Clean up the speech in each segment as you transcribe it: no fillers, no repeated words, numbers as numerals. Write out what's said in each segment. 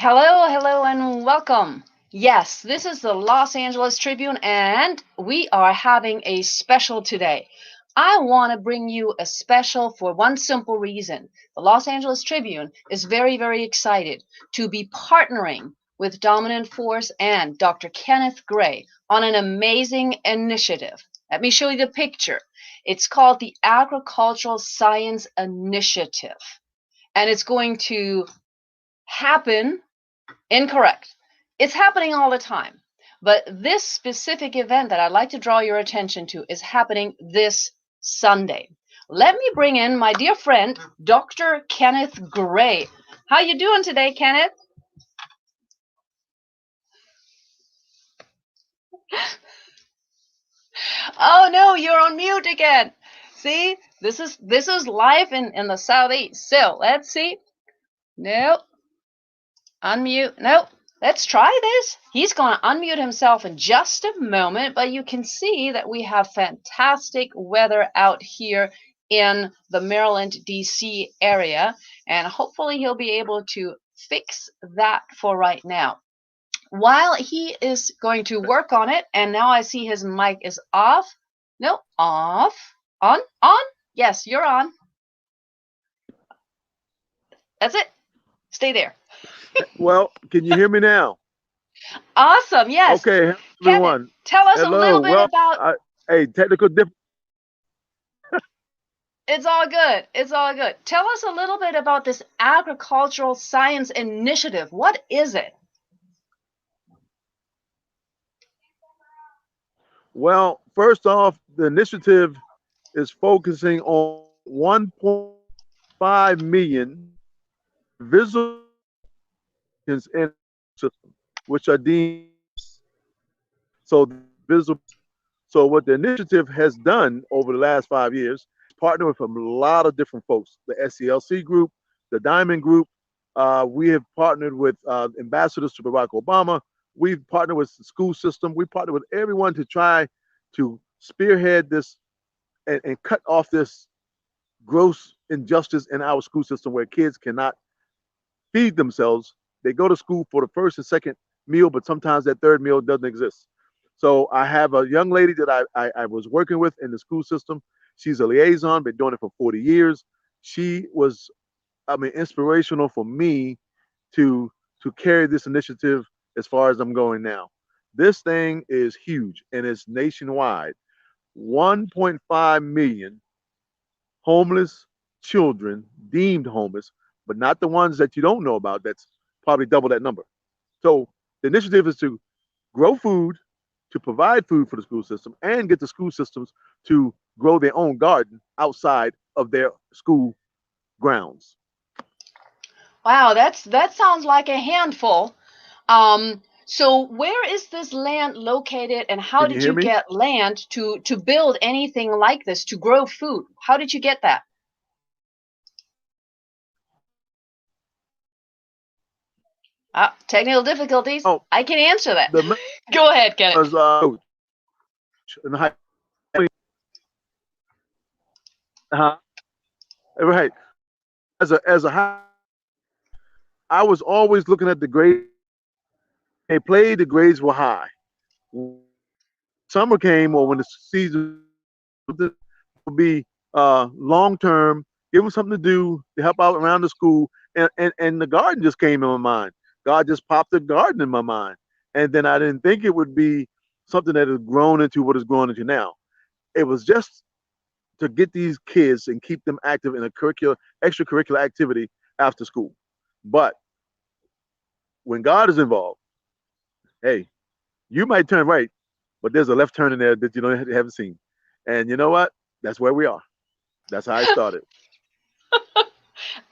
Hello, hello, and welcome. Yes, this is the Los Angeles Tribune, and we are having a special today. I want to bring you a special for one simple reason. The Los Angeles Tribune is very, very excited to be partnering with Dominant Force and Dr. Kenneth Gray on an amazing initiative. Let me show you the picture. It's called the Agricultural Science Initiative, and it's going to happen. Incorrect. It's happening all the time. But this specific event that I'd like to draw your attention to is happening this Sunday. Let me bring in my dear friend, Dr. Kenneth Gray. How you doing today, Kenneth? Oh no, you're on mute again. See, this is live in the southeast. So let's see. Nope. Unmute. Nope. Let's try this. He's going to unmute himself in just a moment, but you can see that we have fantastic weather out here in the Maryland, D.C. area, and hopefully he'll be able to fix that for right now. While he is going to work on it, and now I see his mic is off. No, off. On? Yes, you're on. That's it. Stay there. Well, can you hear me now? Awesome. Yes. Okay, everyone. Kenneth, tell us Hello. a little bit about. Hey, technical difficulty. It's all good. It's all good. Tell us a little bit about this Agricultural Science Initiative. What is it? Well, first off, the initiative is focusing on 1.5 million visible in the system, which are deemed so visible. So what the initiative has done over the last 5 years, partner with a lot of different folks, the SCLC group, the Diamond Group. We have partnered with ambassadors to Barack Obama. We've partnered with the school system. We partnered with everyone to try to spearhead this and cut off this gross injustice in our school system where kids cannot feed themselves. They go to school for the first and second meal, but sometimes that third meal doesn't exist. So I have a young lady that I was working with in the school system. She's a liaison, been doing it for 40 years. She was, inspirational for me to carry this initiative as far as I'm going now. This thing is huge and it's nationwide. 1.5 million homeless children deemed homeless, but not the ones that you don't know about. That's probably double that number. So the initiative is to grow food, to provide food for the school system, and get the school systems to grow their own garden outside of their school grounds. Wow, that sounds like a handful. So where is this land located, and how Can you did hear you me? get land to build anything like this, to grow food? How did you get that? Technical difficulties. Oh, I can answer that. the Go ahead, Kenneth. was in high, right. As a high, I was always looking at the grades. They played, the grades were high. Summer came, or when the season would be long term, give them something to do to help out around the school, and the garden just came in my mind. God just popped the garden in my mind, and then I didn't think it would be something that has grown into what it's grown into now. It was just to get these kids and keep them active in a extracurricular activity after school. But when God is involved, hey, you might turn right, but there's a left turn in there that you haven't seen. And you know what? That's where we are. That's how I started.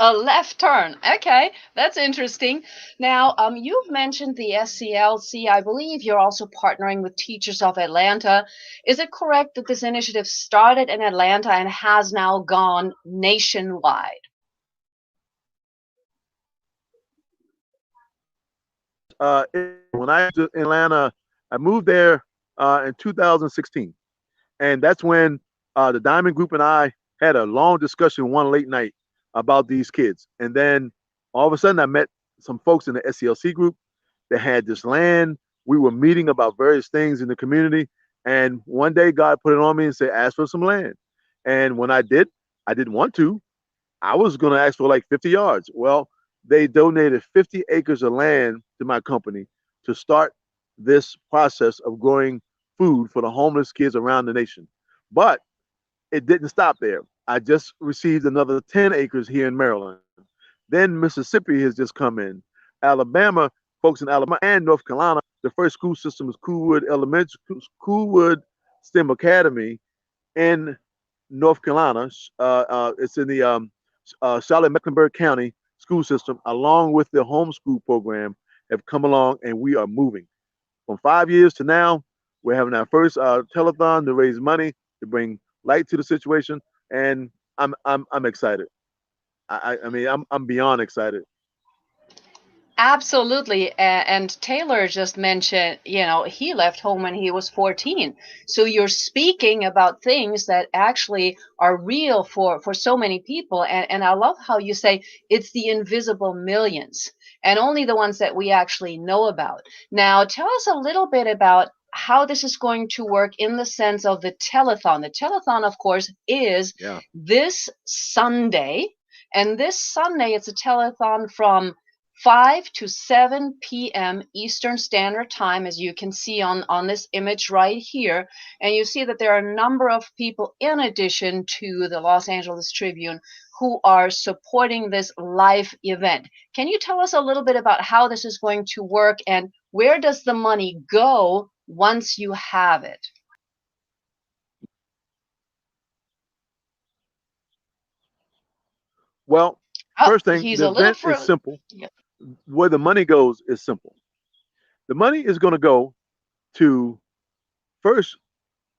A left turn. Okay, that's interesting. Now, you've mentioned the SCLC. I believe you're also partnering with Teachers of Atlanta. Is it correct that this initiative started in Atlanta and has now gone nationwide? When I was in Atlanta, I moved there in 2016. And that's when the Diamond Group and I had a long discussion one late night about these kids. And then all of a sudden I met some folks in the SCLC group that had this land. We were meeting about various things in the community. And one day God put it on me and said, ask for some land. And when I did, I didn't want to. I was going to ask for like 50 yards. Well, they donated 50 acres of land to my company to start this process of growing food for the homeless kids around the nation. But it didn't stop there. I just received another 10 acres here in Maryland. Then Mississippi has just come in. Alabama, folks in Alabama and North Carolina, the first school system is Coolwood STEM Academy in North Carolina. It's in the Charlotte Mecklenburg County school system, along with the homeschool program, have come along, and we are moving. From 5 years to now, we're having our first telethon to raise money to bring light to the situation, and I'm excited. I mean, I'm beyond excited. Absolutely. And Taylor just mentioned, he left home when he was 14. So you're speaking about things that actually are real for so many people. And I love how you say it's the invisible millions and only the ones that we actually know about. Now, tell us a little bit about how this is going to work in the sense of the telethon. The telethon, of course, is Yeah. this Sunday. And this Sunday, it's a telethon from 5 to 7 p.m. Eastern Standard Time, as you can see on this image right here. And you see that there are a number of people, in addition to the Los Angeles Tribune, who are supporting this live event. Can you tell us a little bit about how this is going to work and where does the money go once you have it? Well, Oh, first thing, he's the a little event is for. simple. Where the money goes is simple. The money is going to go to first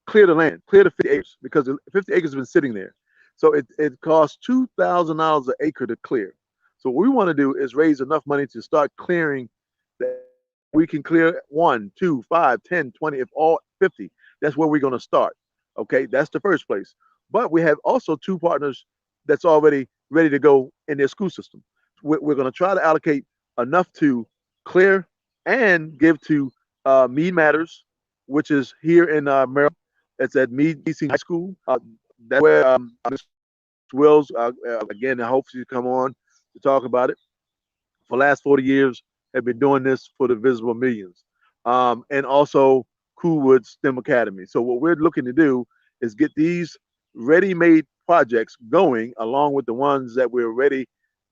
clear the land, clear the 50 acres, because the 50 acres has been sitting there. So it costs $2,000 an acre to clear. So what we want to do is raise enough money to start clearing that we can clear 1, 2, 5, 10, 20, if all 50. That's where we're going to start. Okay, that's the first place. But we have also two partners that's already ready to go in their school system. We're going to try to allocate enough to clear and give to Mead Matters, which is here in Maryland. It's at Mead DC High School. That's where Ms. Wills, again, I hope she come on to talk about it. For the last 40 years, have been doing this for the visible millions. And also Coolwood STEM Academy. So what we're looking to do is get these ready-made projects going along with the ones that we're ready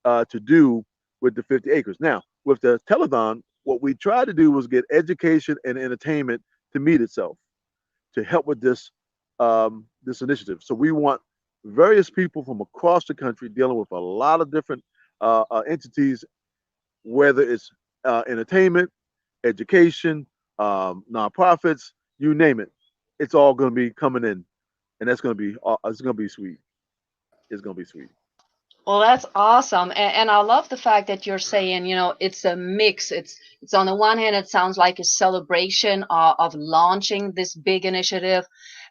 to do with the 50 acres. Now, with the telethon, what we tried to do was get education and entertainment to meet itself, to help with this initiative. So we want various people from across the country dealing with a lot of different entities, whether it's entertainment, education, nonprofits, you name it. It's all going to be coming in, and that's going to be it's going to be sweet. It's going to be sweet. Well, that's awesome, and I love the fact that you're saying, it's a mix. It's on the one hand, it sounds like a celebration of launching this big initiative,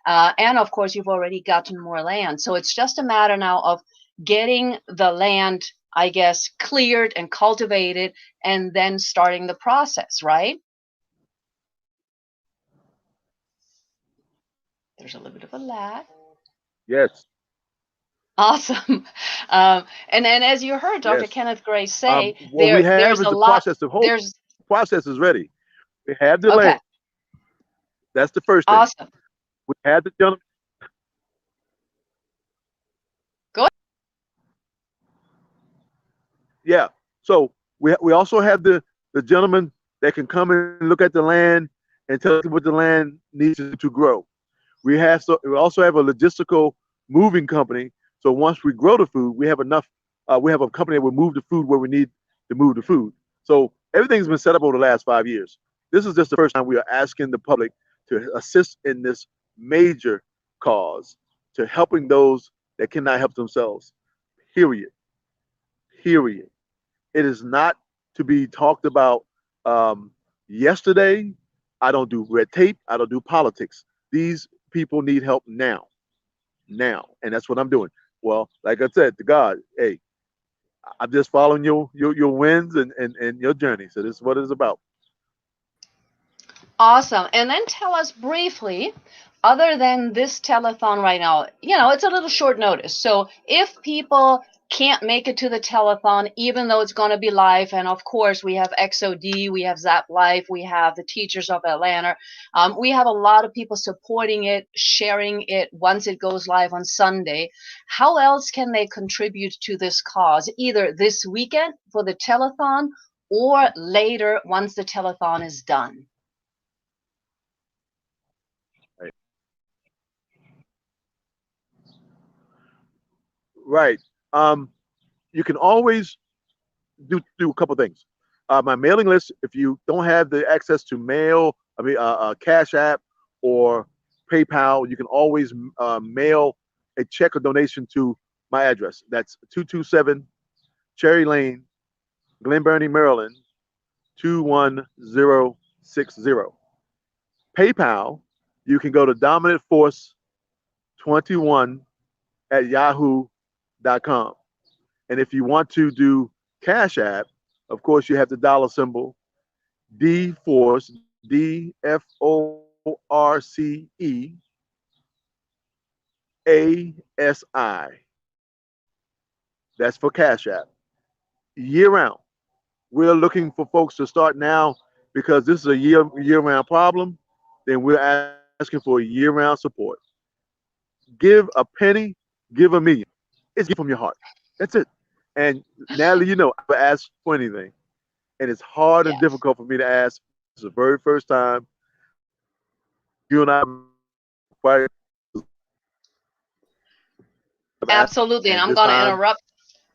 and of course, you've already gotten more land, so it's just a matter now of getting the land, I guess, cleared and cultivated, and then starting the process, right? There's a little bit of a lag. Yes, Awesome. And then, as you heard Dr. yes. Kenneth Gray say, What we have there's is a the lot. process. The whole There's process is ready. We have the Okay, land. That's the first thing. awesome. We have the gentleman. Go Yeah. So we also have the gentleman that can come and look at the land and tell us what the land needs to grow. We also have a logistical moving company. So once we grow the food, we have enough. We have a company that will move the food where we need to move the food. So everything's been set up over the last 5 years. This is just the first time we are asking the public to assist in this major cause to helping those that cannot help themselves. Period. Period. It is not to be talked about yesterday. I don't do red tape. I don't do politics. These people need help now. Now. And that's what I'm doing. Well, like I said to God, hey, I'm just following your wins and your journey. So this is what it's about. Awesome. And then tell us briefly, other than this telethon right now, it's a little short notice. So if people can't make it to the telethon, even though it's going to be live, and of course we have XOD, we have Zap Life, we have the Teachers of Atlanta, we have a lot of people supporting it, sharing it once it goes live on Sunday. How else can they contribute to this cause, either this weekend for the telethon or later once the telethon is done? Right. Right. You can always do a couple things. My mailing list, if you don't have the access to mail, Cash App or PayPal, you can always mail a check or donation to my address. That's 227 Cherry Lane, Glen Burnie, Maryland, 21060. PayPal, you can go to dominantforce21 at yahoo.com. And if you want to do Cash App, of course, you have the dollar symbol D Force, DFORCEASI. That's for Cash App. Year round. We're looking for folks to start now because this is a year round problem. Then we're asking for year round support. Give a penny, give a million. It's give from your heart. That's it. And Natalie, I never ask for anything. And it's hard and Yes. difficult for me to ask. This is the very first time you and I quite have asked, Absolutely. And and I'm this going to time, interrupt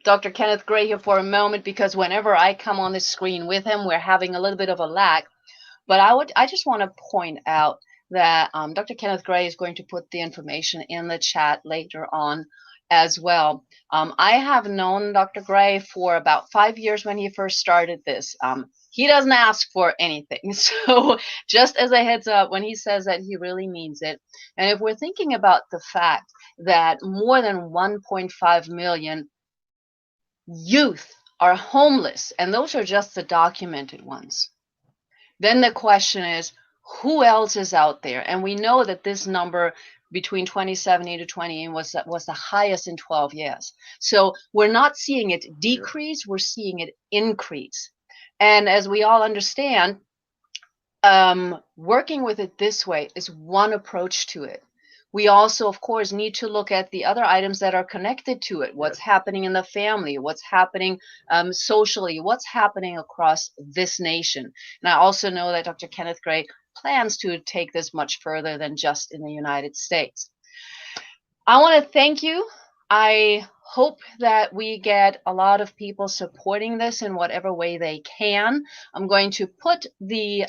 Dr. Kenneth Gray here for a moment because whenever I come on the screen with him, we're having a little bit of a lag. But I just want to point out that Dr. Kenneth Gray is going to put the information in the chat later on as well. I have known Dr. Gray for about 5 years when he first started this. He doesn't ask for anything. So just as a heads up, when he says that, he really means it. And if we're thinking about the fact that more than 1.5 million youth are homeless, and those are just the documented ones, then the question is, who else is out there? And we know that this number between 2017 to 20 was the highest in 12 years. So we're not seeing it yeah, decrease, we're seeing it increase. And as we all understand, working with it this way is one approach to it. We also, of course, need to look at the other items that are connected to it. What's yes, happening in the family? What's happening socially? What's happening across this nation? And I also know that Dr. Kenneth Gray plans to take this much further than just in the United States. I want to thank you. I hope that we get a lot of people supporting this in whatever way they can. I'm going to put the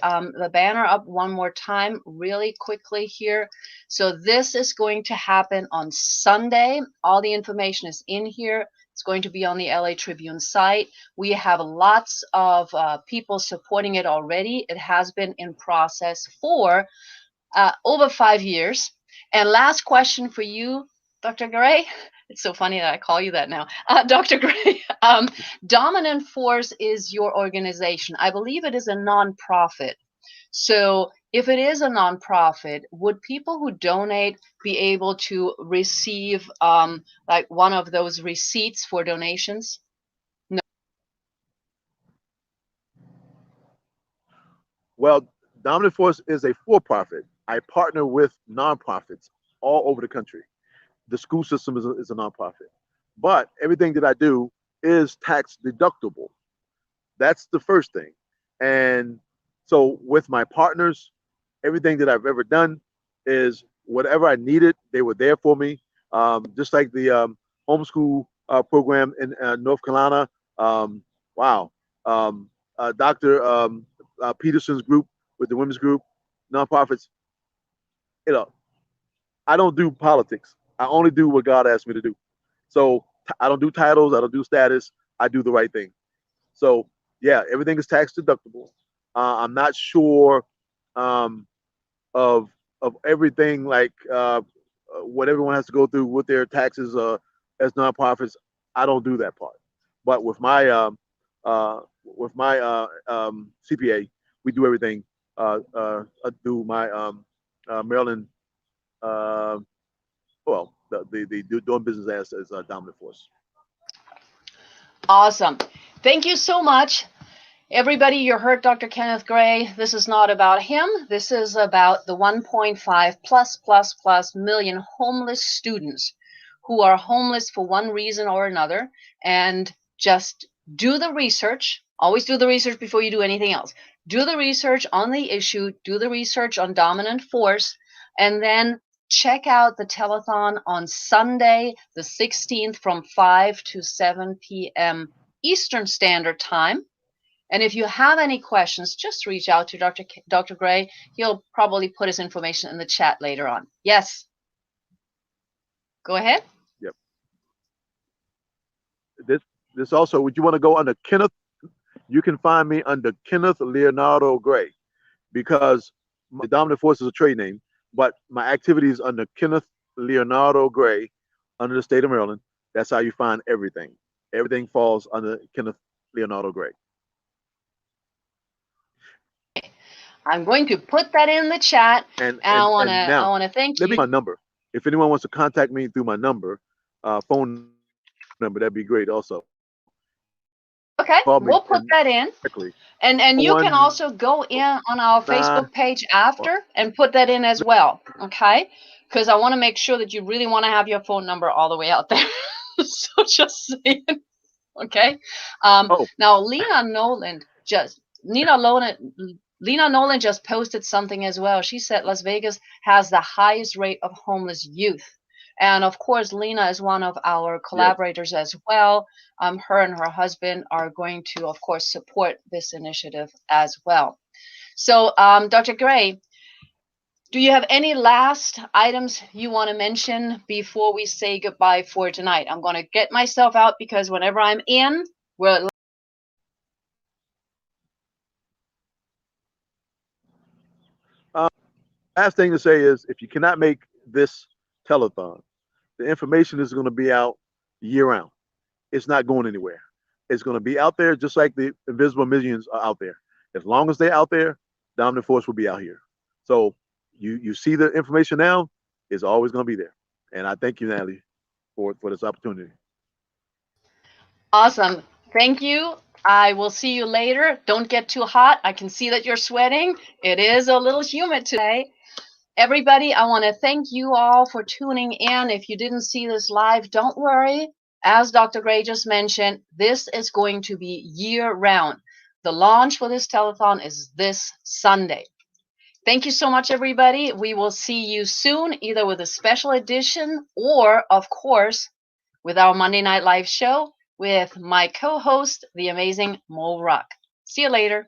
banner up one more time really quickly here. So this is going to happen on Sunday. All the information is in here. It's going to be on the LA Tribune site. We have lots of people supporting it already. It has been in process for over 5 years. And last question for you, Dr. Gray. It's so funny that I call you that now. Dr. Gray, Dominant Force is your organization. I believe it is a nonprofit. So if it is a nonprofit, would people who donate be able to receive like one of those receipts for donations? No. well, Dominant Force is a for-profit. I partner with nonprofits all over the country. The school system is a nonprofit, but everything that I do is tax deductible. That's the first thing. And so with my partners, everything that I've ever done is whatever I needed, they were there for me. Just like the homeschool program in North Carolina. Wow. Dr. Peterson's group with the women's group, nonprofits. You know, I don't do politics. I only do what God asked me to do. So I don't do titles. I don't do status. I do the right thing. So yeah, everything is tax deductible. I'm not sure um, of everything like what everyone has to go through with their taxes as nonprofits. I don't do that part. But with my CPA, we do everything through my Maryland. Uh, well, the doing business as a dominant force. Awesome. Thank you so much. Everybody, you heard Dr. Kenneth Gray. This is not about him. This is about the 1.5 plus million homeless students who are homeless for one reason or another. And just do the research. Always do the research before you do anything else. Do the research on the issue. Do the research on dominant force. And then check out the telethon on Sunday, the 16th from 5 to 7 p.m. Eastern Standard Time. And if you have any questions, just reach out to Dr. Gray. He'll probably put his information in the chat later on. Yes. Go ahead. Yep. This also, would you want to go under Kenneth? You can find me under Kenneth Leonardo Gray, because the dominant force is a trade name, but my activities under Kenneth Leonardo Gray under the state of Maryland. That's how you find everything. Everything falls under Kenneth Leonardo Gray. I'm going to put that in the chat, and I want to thank you. Let me my number. If anyone wants to contact me through my number, phone number, that'd be great also. Okay, we'll put that in. And you can also go in on our Facebook page after and put that in as well, okay? Because I want to make sure that you really want to have your phone number all the way out there. So just saying, okay? Now, Lena Nolan just posted something as well. She said Las Vegas has the highest rate of homeless youth. And of course, Lena is one of our collaborators as well. Her and her husband are going to, of course, support this initiative as well. So, Dr. Gray, do you have any last items you want to mention before we say goodbye for tonight? I'm going to get myself out because whenever I'm in, we're last thing to say is, if you cannot make this telethon, the information is going to be out year round. It's not going anywhere. It's going to be out there just like the invisible millions are out there. As long as they're out there, dominant force will be out here. So you see the information now, it's always going to be there. And I thank you, Natalie, for this opportunity. Awesome. Thank you. I will see you later. Don't get too hot. I can see that you're sweating. It is a little humid today. Everybody, I want to thank you all for tuning in. If you didn't see this live, don't worry. As Dr. Gray just mentioned, this is going to be year-round. The launch for this telethon is this Sunday. Thank you so much, everybody. We will see you soon, either with a special edition or, of course, with our Monday Night Live show with my co-host, the amazing Mo Ruck. See you later.